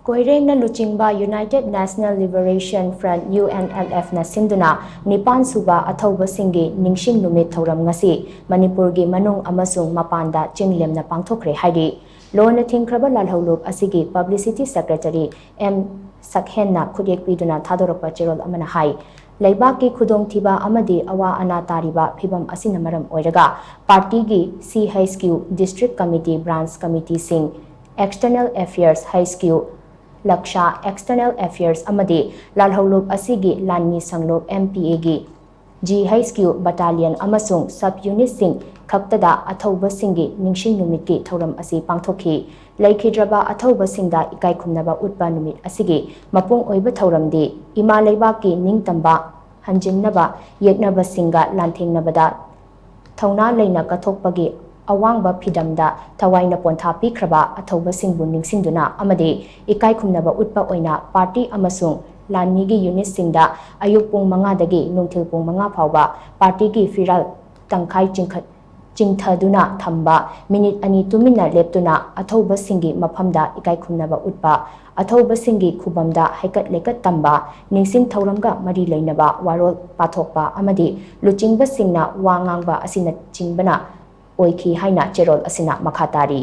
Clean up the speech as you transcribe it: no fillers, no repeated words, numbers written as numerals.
Koireng na Luchingba United National Liberation Front UNLF na shinduna nipan suba Athouba Shinggi Ningshing Numit thouram ngasi Manipurgi manung amasung mapanda Chinglemna Pangthokhre hairi lona thingkraba lalholup asigi Publicity Secretary M Sakhenna khudek piduna thadorapa cherol amana hai Laibaki khudong thiba amadi awa ana tariba phibam asina maram oiraga party gi CHQ District Committee Branch Committee Sing External Affairs High School Laksha External Affairs amadi lalholup asigi lanmi sanglop MPA gi GHQ Battalion amasung Sub-Unit Sing khaktada Athouba Shinggi Ningsing Numit ki thouram asi pangthokhi Laikhidraba Athouba Shingda ikai khumnaba utpa numit asigi mapung oiba thouramdi ima leibaki ningtamba hanjinnaba yeknaba singa lanthingnabada thauna leina kathokpagi awangba phidamda thawaina pontha pikraba Athouba Shingbu ningsingduna amadi ikai khumnaba utpa oina party amasung lanmigi unit singda ayuk pung 5 dagi nungthil pung 5 phawba party gi firal tangkhai chingthaduna thamba minute ani tumina leptuna Athouba Shinggi maphamda ikai khumnaba utpa Athouba Shinggi khubamda haikat lekat tamba ningsing thouramga mari leinaba warol pathokpa amadi Luchingba singna wangangba asina chingbana oikhi haina cherol asina makhatari